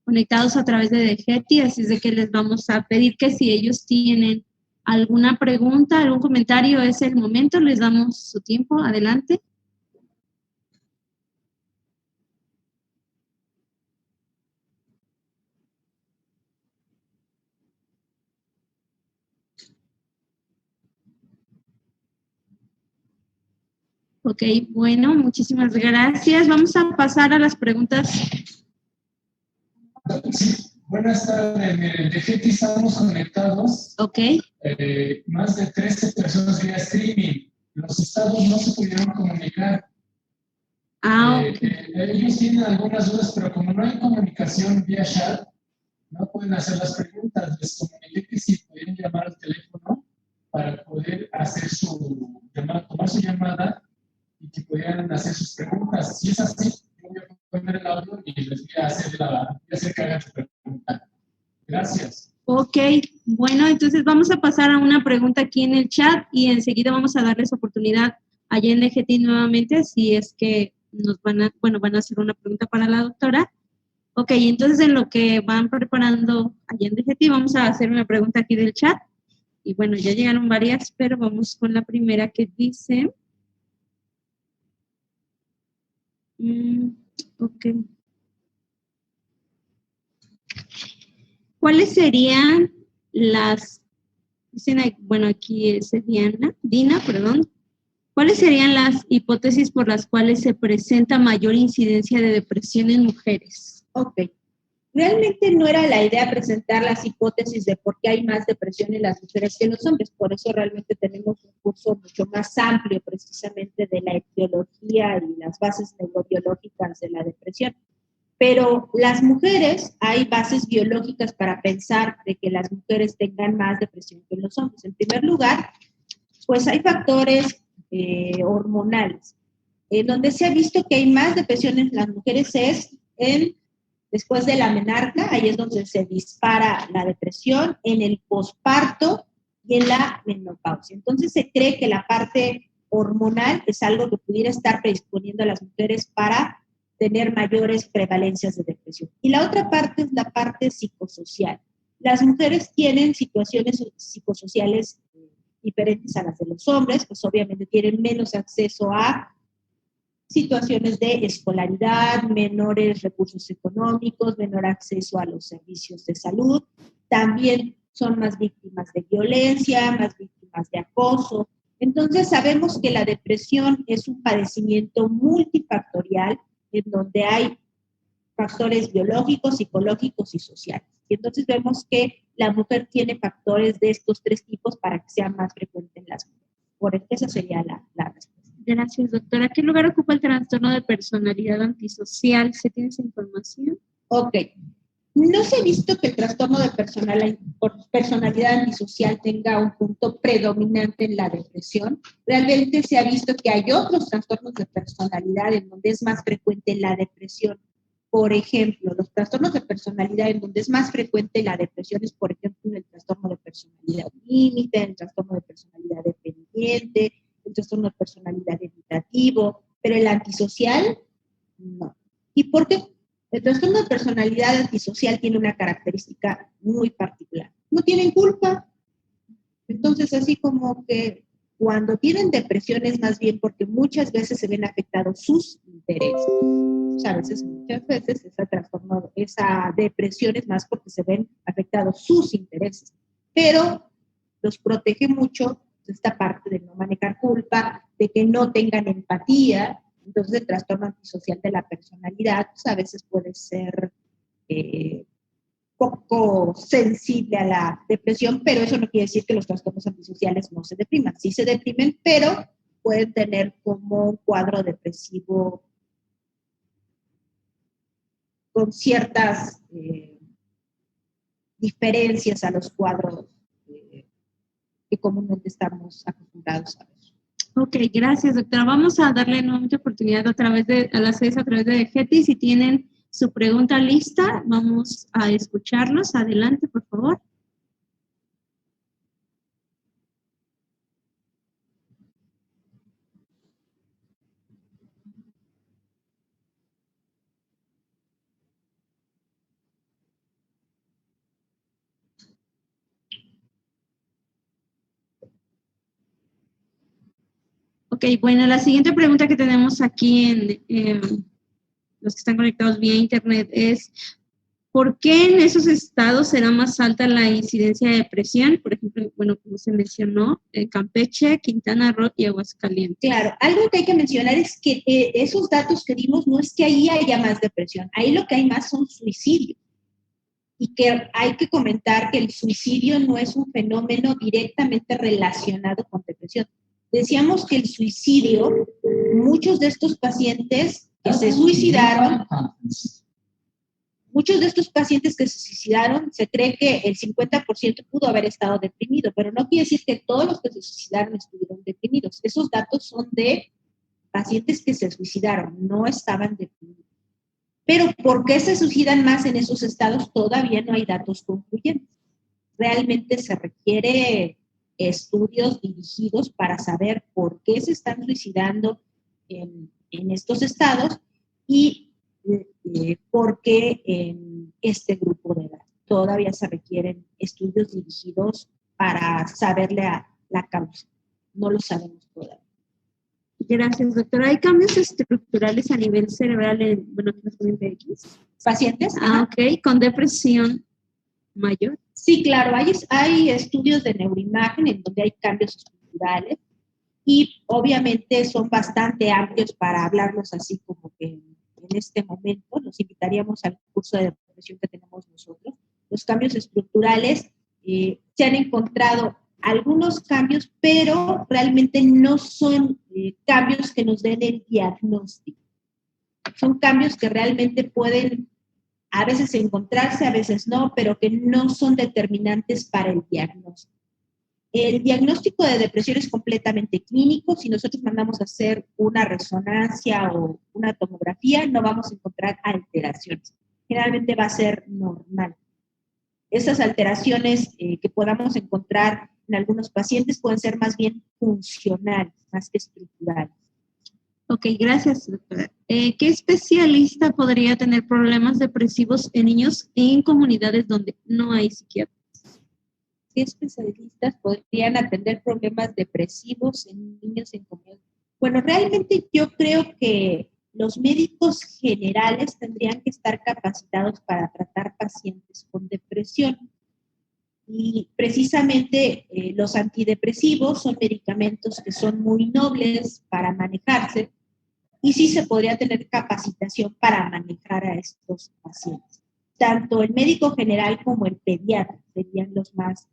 conectados a través de DGETI, así es de que les vamos a pedir que si ellos tienen alguna pregunta, algún comentario, es el momento, les damos su tiempo. Adelante. Ok, bueno, muchísimas gracias. Vamos a pasar a las preguntas. Sí, buenas tardes. Miren, de GETI estamos conectados. Ok. Más de 13 personas vía streaming. Los estados no se pudieron comunicar. Ellos tienen algunas dudas, pero como no hay comunicación vía chat, no pueden hacer las preguntas. Les comuniqué que si pueden llamar al teléfono para poder hacer su llamada, tomar su llamada y que pudieran hacer sus preguntas. Si es así, yo voy a poner el audio y les voy a hacer que hagan su pregunta. Gracias. Ok, bueno, entonces vamos a pasar a una pregunta aquí en el chat y enseguida vamos a darles oportunidad allá en DGT nuevamente, si es que nos van a hacer una pregunta para la doctora. Ok, entonces en lo que van preparando allá en DGT, vamos a hacer una pregunta aquí del chat. Y bueno, ya llegaron varias, pero vamos con la primera que dice... ok. ¿Cuáles serían las... Dicen, bueno, aquí es Dina, perdón. ¿Cuáles serían las hipótesis por las cuales se presenta mayor incidencia de depresión en mujeres? Ok. Realmente no era la idea presentar las hipótesis de por qué hay más depresión en las mujeres que en los hombres, por eso realmente tenemos un curso mucho más amplio precisamente de la etiología y las bases neurobiológicas de la depresión. Pero las mujeres, hay bases biológicas para pensar de que las mujeres tengan más depresión que los hombres. En primer lugar, pues hay factores hormonales. En donde se ha visto que hay más depresión en las mujeres es después de la menarca, ahí es donde se dispara la depresión, en el posparto y en la menopausia. Entonces se cree que la parte hormonal es algo que pudiera estar predisponiendo a las mujeres para tener mayores prevalencias de depresión. Y la otra parte es la parte psicosocial. Las mujeres tienen situaciones psicosociales diferentes a las de los hombres, pues obviamente tienen menos acceso a situaciones de escolaridad, menores recursos económicos, menor acceso a los servicios de salud, también son más víctimas de violencia, más víctimas de acoso. Entonces sabemos que la depresión es un padecimiento multifactorial en donde hay factores biológicos, psicológicos y sociales. Y entonces vemos que la mujer tiene factores de estos tres tipos para que sea más frecuente en las mujeres. Por eso esa sería la respuesta. Gracias, doctora. ¿Qué lugar ocupa el trastorno de personalidad antisocial? ¿Se tiene esa información? Ok. No se ha visto que el trastorno de personalidad antisocial tenga un punto predominante en la depresión. Realmente se ha visto que hay otros trastornos de personalidad en donde es más frecuente la depresión. Por ejemplo, los trastornos de personalidad en donde es más frecuente la depresión es, por ejemplo, el trastorno de personalidad límite, el trastorno de personalidad dependiente, el trastorno de personalidad evitativo, pero el antisocial, no. ¿Y por qué? El trastorno de personalidad antisocial tiene una característica muy particular. No tienen culpa. Entonces, así como que cuando tienen depresión es más bien porque muchas veces se ven afectados sus intereses. Muchas veces esa depresión es más porque se ven afectados sus intereses. Pero los protege mucho esta parte de no manejar culpa, de que no tengan empatía. Entonces el trastorno antisocial de la personalidad pues, a veces puede ser poco sensible a la depresión, pero eso no quiere decir que los trastornos antisociales no se depriman. Sí se deprimen, pero pueden tener como un cuadro depresivo con ciertas diferencias a los cuadros que comúnmente estamos acostumbrados a ver. Ok, gracias, doctora. Vamos a darle nuevamente oportunidad a las 6 a través de DGT. Si tienen su pregunta lista, vamos a escucharlos. Adelante, por favor. Ok, bueno, la siguiente pregunta que tenemos aquí en los que están conectados vía internet es ¿por qué en esos estados será más alta la incidencia de depresión? Por ejemplo, bueno, como se mencionó, Campeche, Quintana Roo y Aguascalientes. Claro, algo que hay que mencionar es que esos datos que dimos no es que ahí haya más depresión, ahí lo que hay más son suicidios. Y que hay que comentar que el suicidio no es un fenómeno directamente relacionado con depresión. Decíamos que el suicidio, muchos de estos pacientes que se suicidaron, se cree que el 50% pudo haber estado deprimido, pero no quiere decir que todos los que se suicidaron estuvieron deprimidos. Esos datos son de pacientes que se suicidaron, no estaban deprimidos. Pero ¿por qué se suicidan más en esos estados? Todavía no hay datos concluyentes. Realmente se requiere estudios dirigidos para saber por qué se están suicidando en estos estados y por qué en este grupo de edad. Todavía se requieren estudios dirigidos para saberle a la causa. No lo sabemos todavía. Gracias, doctora. ¿Hay cambios estructurales a nivel cerebral en, bueno, transferencia X? ¿Pacientes? Ok, con depresión mayor. Sí, claro, hay estudios de neuroimagen en donde hay cambios estructurales y obviamente son bastante amplios para hablarlos así como que en este momento. Los invitaríamos al curso de depresión que tenemos nosotros. Los cambios estructurales, se han encontrado algunos cambios, pero realmente no son cambios que nos den el diagnóstico. Son cambios que realmente pueden a veces encontrarse, a veces no, pero que no son determinantes para el diagnóstico. El diagnóstico de depresión es completamente clínico. Si nosotros mandamos a hacer una resonancia o una tomografía, no vamos a encontrar alteraciones. Generalmente va a ser normal. Esas alteraciones que podamos encontrar en algunos pacientes pueden ser más bien funcionales, más que estructurales. Ok, gracias, doctora. ¿Qué especialista podría tener problemas depresivos en niños en comunidades donde no hay psiquiatras? ¿Qué especialistas podrían atender problemas depresivos en niños en comunidades? Bueno, realmente yo creo que los médicos generales tendrían que estar capacitados para tratar pacientes con depresión. Y precisamente los antidepresivos son medicamentos que son muy nobles para manejarse y sí se podría tener capacitación para manejar a estos pacientes. Tanto el médico general como el pediatra serían los más,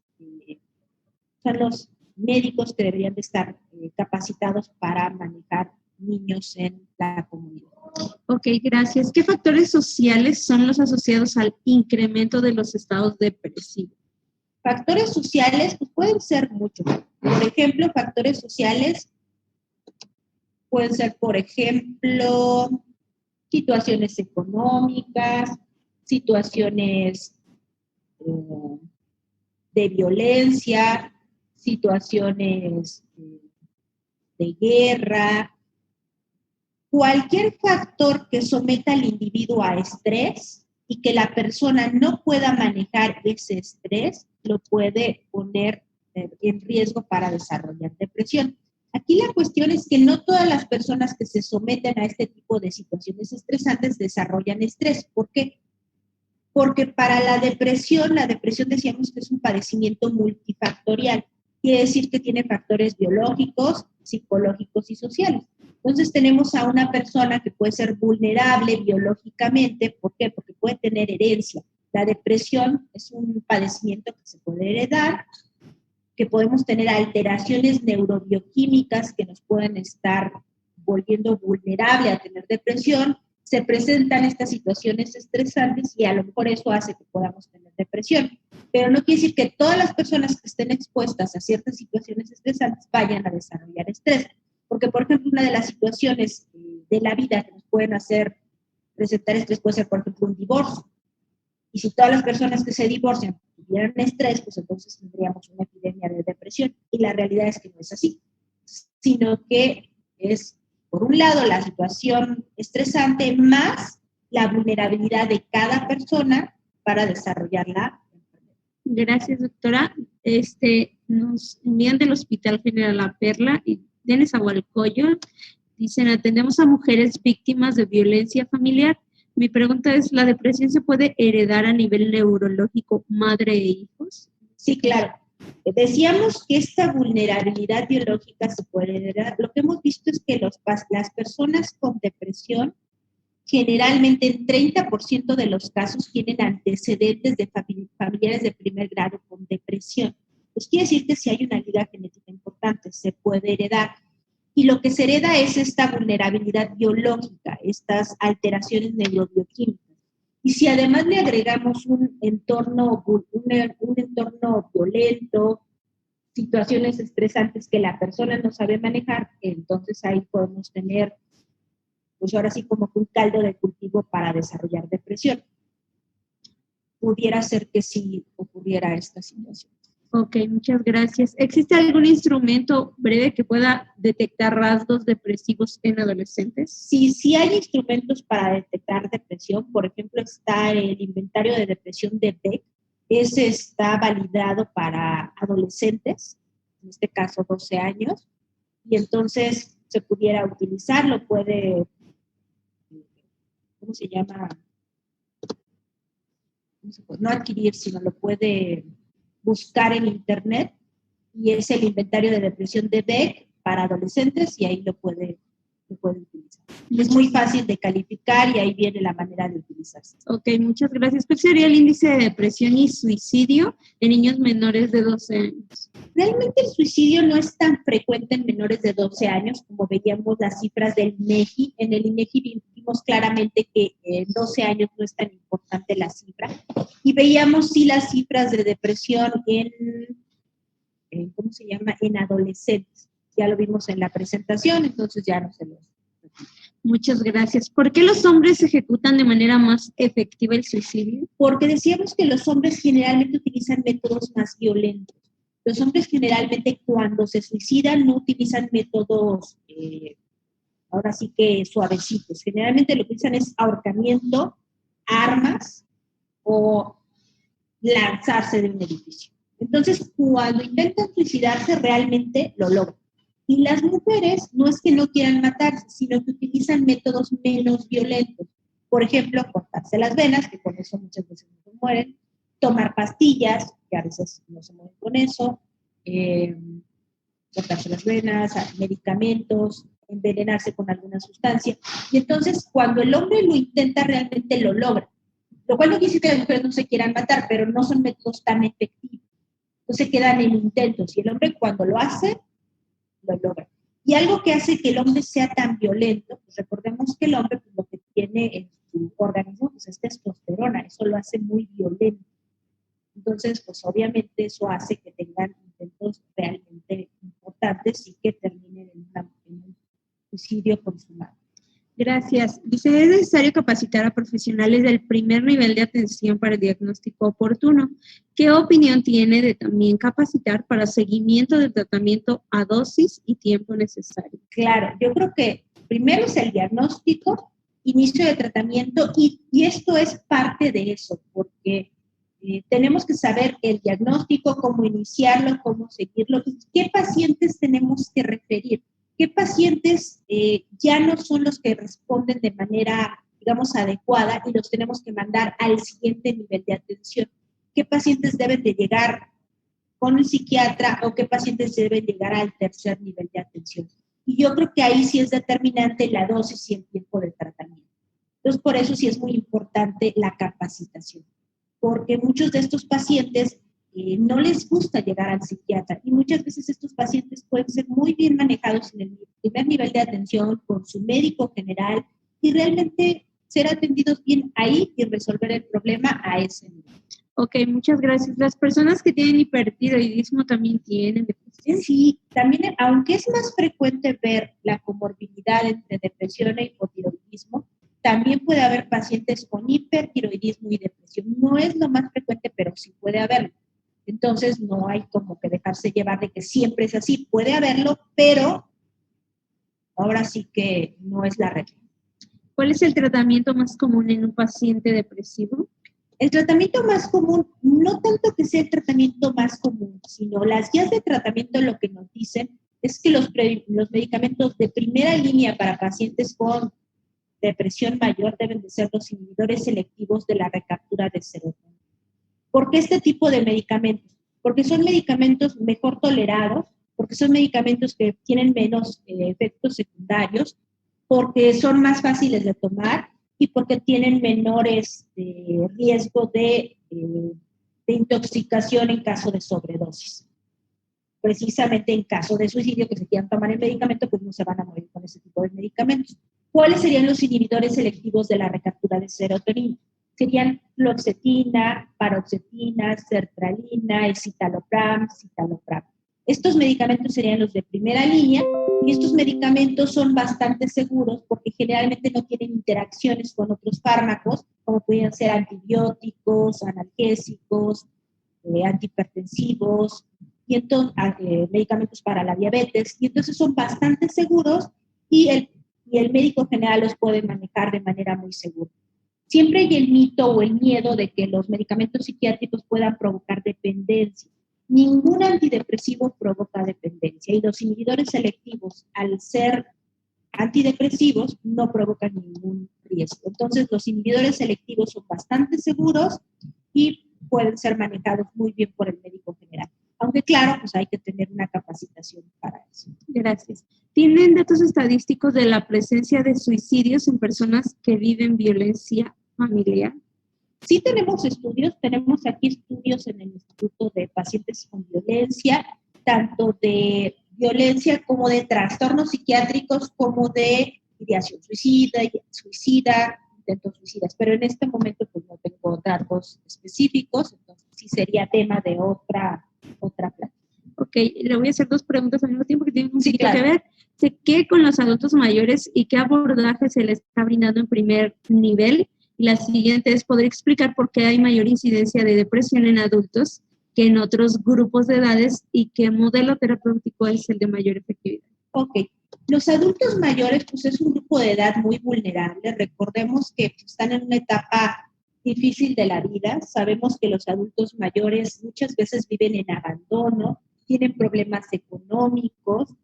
son los médicos que deberían de estar capacitados para manejar niños en la comunidad. Ok, gracias. ¿Qué factores sociales son los asociados al incremento de los estados depresivos? Factores sociales pues, pueden ser muchos. Por ejemplo, factores sociales pueden ser, por ejemplo, situaciones económicas, situaciones de violencia, situaciones de guerra. Cualquier factor que someta al individuo a estrés y que la persona no pueda manejar ese estrés, lo puede poner en riesgo para desarrollar depresión. Aquí la cuestión es que no todas las personas que se someten a este tipo de situaciones estresantes desarrollan estrés. ¿Por qué? Porque para la depresión decíamos que es un padecimiento multifactorial. Quiere decir que tiene factores biológicos, psicológicos y sociales. Entonces tenemos a una persona que puede ser vulnerable biológicamente. ¿Por qué? Porque puede tener herencia. La depresión es un padecimiento que se puede heredar, que podemos tener alteraciones neurobioquímicas que nos pueden estar volviendo vulnerable a tener depresión. Se presentan estas situaciones estresantes y a lo mejor eso hace que podamos tener depresión. Pero no quiere decir que todas las personas que estén expuestas a ciertas situaciones estresantes vayan a desarrollar estrés. Porque, por ejemplo, una de las situaciones de la vida que nos pueden hacer presentar estrés puede ser, por ejemplo, un divorcio. Y si todas las personas que se divorcian tuvieran estrés, pues entonces tendríamos una epidemia de depresión. Y la realidad es que no es así, sino que es, por un lado, la situación estresante más la vulnerabilidad de cada persona para desarrollar la enfermedad. Gracias, doctora. Nos envían del Hospital General La Perla y de Nezahualcóyotl. Dicen, atendemos a mujeres víctimas de violencia familiar. Mi pregunta es, ¿la depresión se puede heredar a nivel neurológico madre e hijos? Sí, claro. Decíamos que esta vulnerabilidad biológica se puede heredar. Lo que hemos visto es que las personas con depresión generalmente en 30% de los casos tienen antecedentes de familiares de primer grado con depresión. Pues quiere decir que si hay una liga genética importante, se puede heredar. Y lo que se hereda es esta vulnerabilidad biológica, estas alteraciones neurobioquímicas. Y si además le agregamos un entorno violento, situaciones estresantes que la persona no sabe manejar, entonces ahí podemos tener pues ahora sí como que un caldo de cultivo para desarrollar depresión. Pudiera ser que sí ocurriera esta situación. Ok, muchas gracias. ¿Existe algún instrumento breve que pueda detectar rasgos depresivos en adolescentes? Sí hay instrumentos para detectar depresión. Por ejemplo, está el inventario de depresión de Beck. Ese está validado para adolescentes, en este caso 12 años, y entonces se pudiera utilizar, lo puede, ¿cómo se llama? No adquirir, sino lo puede buscar en internet, y es el inventario de depresión de Beck para adolescentes, y ahí lo puede utilizar. Es muy fácil de calificar y ahí viene la manera de utilizarse. Ok, muchas gracias. ¿Cuál sería el índice de depresión y suicidio en niños menores de 12 años? Realmente el suicidio no es tan frecuente en menores de 12 años, como veíamos las cifras del INEGI. En el INEGI vimos claramente que en 12 años no es tan importante la cifra. Y veíamos sí las cifras de depresión ¿cómo se llama? En adolescentes. Ya lo vimos en la presentación, entonces ya no se los... Muchas gracias. ¿Por qué los hombres ejecutan de manera más efectiva el suicidio? Porque decíamos que los hombres generalmente utilizan métodos más violentos. Los hombres generalmente cuando se suicidan no utilizan métodos, ahora sí que suavecitos. Generalmente lo que utilizan es ahorcamiento, armas o lanzarse de un edificio. Entonces, cuando intentan suicidarse, realmente lo logran. Y las mujeres no es que no quieran matarse, sino que utilizan métodos menos violentos. Por ejemplo, cortarse las venas, que con eso muchas veces no se mueren, tomar pastillas, que a veces no se mueren con eso, cortarse las venas, medicamentos, envenenarse con alguna sustancia. Y entonces, cuando el hombre lo intenta, realmente lo logra. Lo cual no quiere decir que las mujeres no se quieran matar, pero no son métodos tan efectivos. Entonces quedan en intentos. Y el hombre cuando lo hace, lo logra. Y algo que hace que el hombre sea tan violento, pues recordemos que el hombre pues, lo que tiene en su organismo pues, es testosterona, eso lo hace muy violento. Entonces, pues obviamente eso hace que tengan intentos realmente importantes y que terminen en un suicidio consumado. Gracias. Dice, es necesario capacitar a profesionales del primer nivel de atención para el diagnóstico oportuno. ¿Qué opinión tiene de también capacitar para seguimiento del tratamiento a dosis y tiempo necesario? Claro, yo creo que primero es el diagnóstico, inicio de tratamiento y esto es parte de eso, porque tenemos que saber el diagnóstico, cómo iniciarlo, cómo seguirlo, qué pacientes tenemos que referir. ¿Qué pacientes ya no son los que responden de manera, digamos, adecuada y los tenemos que mandar al siguiente nivel de atención? ¿Qué pacientes deben de llegar con el psiquiatra o qué pacientes deben llegar al tercer nivel de atención? Y yo creo que ahí sí es determinante la dosis y el tiempo de tratamiento. Entonces, por eso sí es muy importante la capacitación, porque muchos de estos pacientes no les gusta llegar al psiquiatra y muchas veces estos pacientes pueden ser muy bien manejados en el primer nivel de atención con su médico general y realmente ser atendidos bien ahí y resolver el problema a ese nivel. Ok, muchas gracias. ¿Las personas que tienen hipertiroidismo también tienen depresión? Sí, también, aunque es más frecuente ver la comorbilidad entre depresión e hipotiroidismo, también puede haber pacientes con hipertiroidismo y depresión. No es lo más frecuente, pero sí puede haberlo. Entonces, no hay como que dejarse llevar de que siempre es así. Puede haberlo, pero ahora sí que no es la regla. ¿Cuál es el tratamiento más común en un paciente depresivo? El tratamiento más común, no tanto que sea el tratamiento más común, sino las guías de tratamiento lo que nos dicen es que los medicamentos de primera línea para pacientes con depresión mayor deben de ser los inhibidores selectivos de la recaptura de serotonina. ¿Por qué este tipo de medicamentos? Porque son medicamentos mejor tolerados, porque son medicamentos que tienen menos efectos secundarios, porque son más fáciles de tomar y porque tienen menores riesgo de intoxicación en caso de sobredosis. Precisamente en caso de suicidio que se quieran tomar el medicamento, pues no se van a morir con ese tipo de medicamentos. ¿Cuáles serían los inhibidores selectivos de la recaptura de serotonina? Serían fluoxetina, paroxetina, sertralina, escitalopram, citalopram. Estos medicamentos serían los de primera línea y estos medicamentos son bastante seguros porque generalmente no tienen interacciones con otros fármacos, como pueden ser antibióticos, analgésicos, antihipertensivos, y entonces, medicamentos para la diabetes, y entonces son bastante seguros y el médico general los puede manejar de manera muy segura. Siempre hay el mito o el miedo de que los medicamentos psiquiátricos puedan provocar dependencia. Ningún antidepresivo provoca dependencia y los inhibidores selectivos, al ser antidepresivos, no provocan ningún riesgo. Entonces, los inhibidores selectivos son bastante seguros y pueden ser manejados muy bien por el médico general. Aunque claro, pues hay que tener una capacitación para eso. Gracias. ¿Tienen datos estadísticos de la presencia de suicidios en personas que viven violencia familiar? Sí tenemos aquí estudios en el Instituto de Pacientes con Violencia, tanto de violencia como de trastornos psiquiátricos, como de ideación suicida, intentos suicidas, pero en este momento pues no tengo datos específicos, entonces sí sería tema de otra plática. Ok, le voy a hacer dos preguntas al mismo tiempo que tienen un poquito claro. que ver. ¿Qué con los adultos mayores y qué abordaje se les está brindando en primer nivel? Y la siguiente es, ¿podría explicar por qué hay mayor incidencia de depresión en adultos que en otros grupos de edades y qué modelo terapéutico es el de mayor efectividad? Ok, los adultos mayores pues es un grupo de edad muy vulnerable. Recordemos que pues, están en una etapa difícil de la vida. Sabemos que los adultos mayores muchas veces viven en abandono, tienen problemas económicos.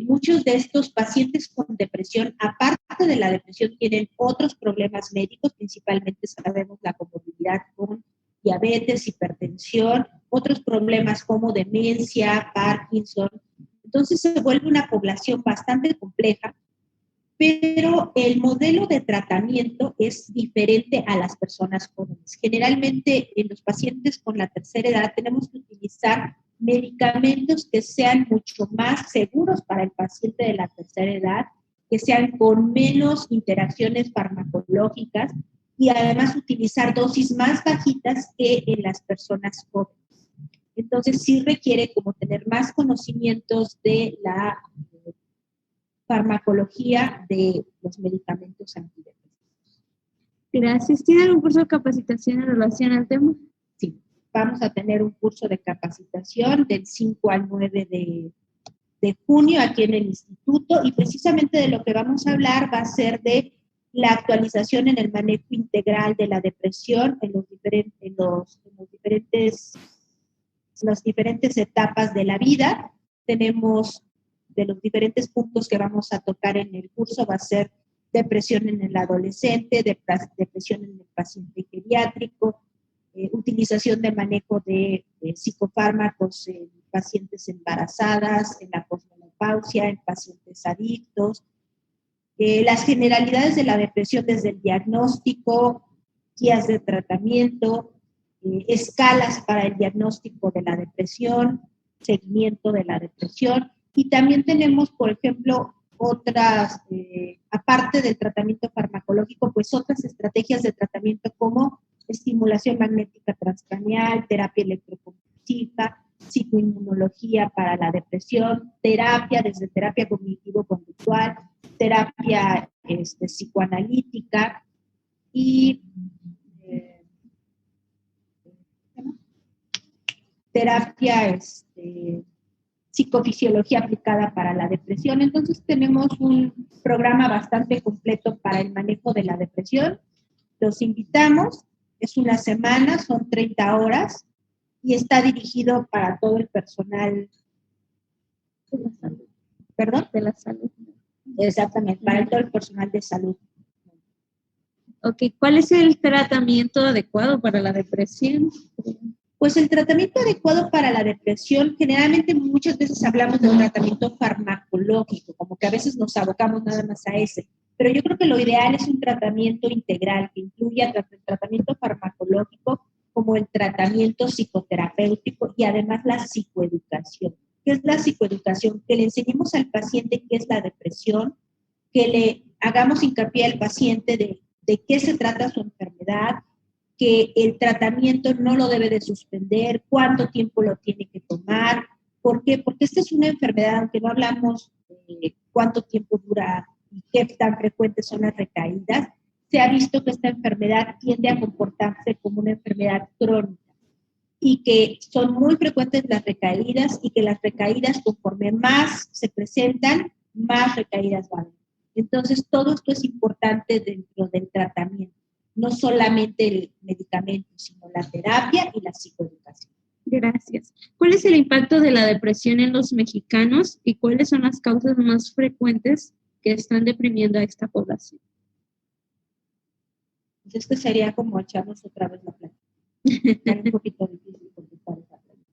Muchos de estos pacientes con depresión, aparte de la depresión, tienen otros problemas médicos, principalmente sabemos la comorbilidad con diabetes, hipertensión, otros problemas como demencia, Parkinson. Entonces se vuelve una población bastante compleja, pero el modelo de tratamiento es diferente a las personas jóvenes. Generalmente en los pacientes con la tercera edad tenemos que utilizar medicamentos que sean mucho más seguros para el paciente de la tercera edad, que sean con menos interacciones farmacológicas y además utilizar dosis más bajitas que en las personas jóvenes. Entonces sí requiere como tener más conocimientos de la farmacología de los medicamentos antidepresivos. Gracias. ¿Tiene algún curso de capacitación en relación al tema? Sí, vamos a tener un curso de capacitación del 5 al 9 de junio aquí en el instituto y precisamente de lo que vamos a hablar va a ser de la actualización en el manejo integral de la depresión en las diferentes etapas de la vida. Tenemos de los diferentes puntos que vamos a tocar en el curso va a ser depresión en el adolescente, depresión en el paciente geriátrico, utilización de manejo de psicofármacos en pacientes embarazadas, en la posmenopausia, en pacientes adictos, las generalidades de la depresión desde el diagnóstico, guías de tratamiento, escalas para el diagnóstico de la depresión, seguimiento de la depresión, y también tenemos, por ejemplo, otras, aparte del tratamiento farmacológico, pues otras estrategias de tratamiento como estimulación magnética transcranial, terapia electroconvulsiva, psicoinmunología para la depresión, desde terapia cognitivo-conductual, terapia psicoanalítica y terapia psicofisiología aplicada para la depresión. Entonces tenemos un programa bastante completo para el manejo de la depresión. Los invitamos, es una semana, son 30 horas y está dirigido para todo el personal De la salud. ¿Perdón? De la salud. Exactamente, para todo el personal de salud. Ok, ¿cuál es el tratamiento adecuado para la depresión? Pues el tratamiento adecuado para la depresión, generalmente muchas veces hablamos de un tratamiento farmacológico, como que a veces nos abocamos nada más a ese, pero yo creo que lo ideal es un tratamiento integral que incluya tanto el tratamiento farmacológico como el tratamiento psicoterapéutico y además la psicoeducación. ¿Qué es la psicoeducación? Que le enseñemos al paciente qué es la depresión, que le hagamos hincapié al paciente de qué se trata su enfermedad, que el tratamiento no lo debe de suspender, cuánto tiempo lo tiene que tomar, ¿Por qué? Porque esta es una enfermedad, aunque no hablamos de cuánto tiempo dura y qué tan frecuentes son las recaídas, se ha visto que esta enfermedad tiende a comportarse como una enfermedad crónica y que son muy frecuentes las recaídas y que las recaídas, conforme más se presentan, más recaídas van a haber. Entonces, todo esto es importante dentro del tratamiento, no solamente el medicamento, sino la terapia y la psicoeducación. Gracias. ¿Cuál es el impacto de la depresión en los mexicanos y cuáles son las causas más frecuentes que están deprimiendo a esta población? Pues esto sería como echarnos otra vez la plática. Es un poquito difícil contestar esa pregunta.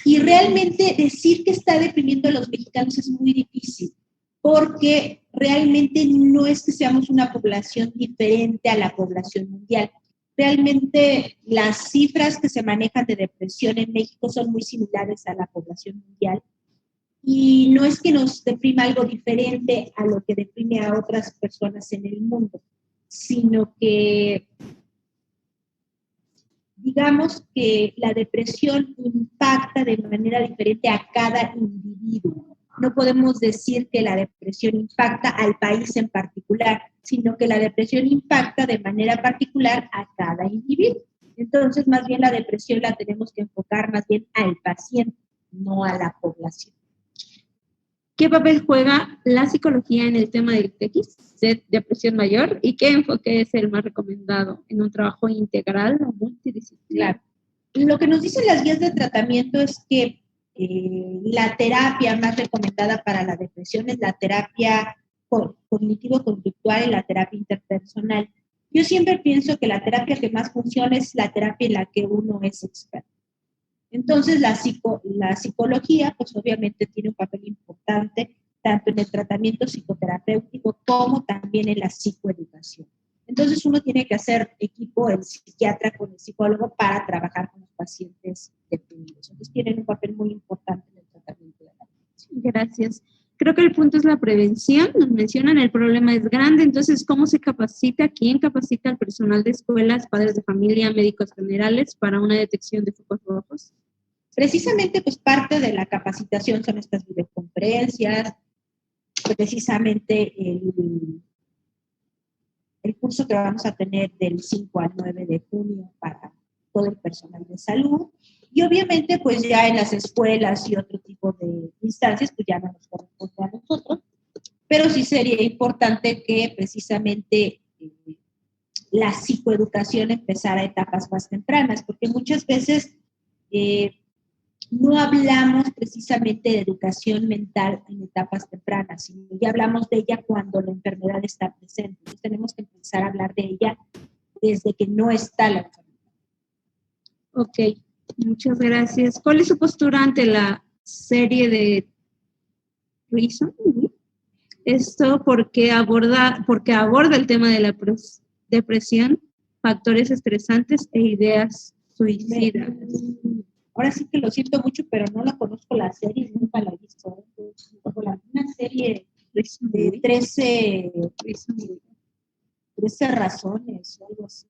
Y realmente decir que está deprimiendo a los mexicanos es muy difícil, porque realmente no es que seamos una población diferente a la población mundial. Realmente las cifras que se manejan de depresión en México son muy similares a la población mundial y no es que nos deprima algo diferente a lo que deprime a otras personas en el mundo, sino que digamos que la depresión impacta de manera diferente a cada individuo. No podemos decir que la depresión impacta al país en particular, sino que la depresión impacta de manera particular a cada individuo. Entonces, más bien la depresión la tenemos que enfocar más bien al paciente, no a la población. ¿Qué papel juega la psicología en el tema del TX, de depresión mayor, y qué enfoque es el más recomendado en un trabajo integral o multidisciplinar? Claro. Lo que nos dicen las guías de tratamiento es que la terapia más recomendada para la depresión es la terapia cognitivo-conductual y la terapia interpersonal. Yo siempre pienso que la terapia que más funciona es la terapia en la que uno es experto. Entonces, la psicología, pues obviamente tiene un papel importante tanto en el tratamiento psicoterapéutico como también en la psicoeducación. Entonces, uno tiene que hacer equipo, el psiquiatra con el psicólogo, para trabajar con los pacientes deprimidos. Entonces, tienen un papel muy importante en el tratamiento de la depresión. Gracias. Creo que el punto es la prevención. Nos mencionan, el problema es grande, entonces, ¿cómo se capacita? ¿Quién capacita al personal de escuelas, padres de familia, médicos generales para una detección de focos rojos? Precisamente, pues parte de la capacitación son estas videoconferencias, precisamente el curso que vamos a tener del 5 al 9 de junio para todo el personal de salud. Y obviamente, pues ya en las escuelas y otro tipo de instancias, pues ya no nos corresponde a nosotros, pero sí sería importante que precisamente la psicoeducación empezara a etapas más tempranas, porque muchas veces no hablamos precisamente de educación mental en etapas tempranas, sino ya hablamos de ella cuando la enfermedad está presente. Entonces tenemos que empezar a hablar de ella desde que no está la enfermedad. Ok, muchas gracias. ¿Cuál es su postura ante la serie de Reason? Esto porque aborda el tema de la depresión, factores estresantes e ideas suicidas. Ahora sí que lo siento mucho, pero no la conozco la serie, nunca la he visto. Una serie de 13 razones o algo así.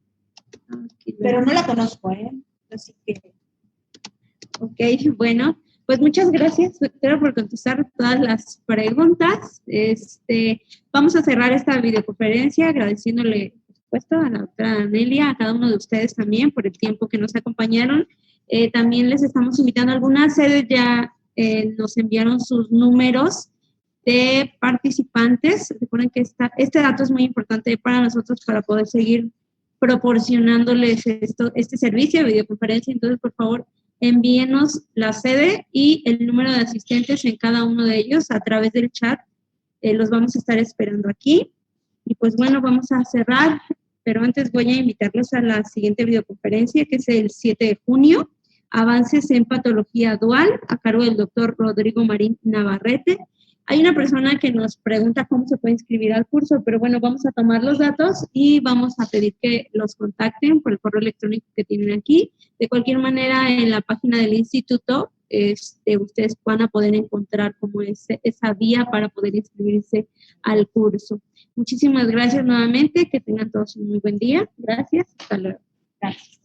Pero no la conozco, ¿eh? Así que... Ok, bueno, pues muchas gracias, doctora, por contestar todas las preguntas. Vamos a cerrar esta videoconferencia agradeciéndole, por supuesto, a la doctora Anelia, a cada uno de ustedes también por el tiempo que nos acompañaron. También les estamos invitando a algunas sedes, ya nos enviaron sus números de participantes. Recuerden que este dato es muy importante para nosotros para poder seguir proporcionándoles este servicio de videoconferencia. Entonces, por favor, envíenos la sede y el número de asistentes en cada uno de ellos a través del chat. Los vamos a estar esperando aquí. Y pues bueno, vamos a cerrar, pero antes voy a invitarlos a la siguiente videoconferencia, que es el 7 de junio, Avances en Patología Dual, a cargo del doctor Rodrigo Marín Navarrete. Hay una persona que nos pregunta cómo se puede inscribir al curso, pero bueno, vamos a tomar los datos y vamos a pedir que los contacten por el correo electrónico que tienen aquí. De cualquier manera, en la página del instituto, ustedes van a poder encontrar como esa vía para poder inscribirse al curso. Muchísimas gracias nuevamente, que tengan todos un muy buen día. Gracias, hasta luego. Gracias.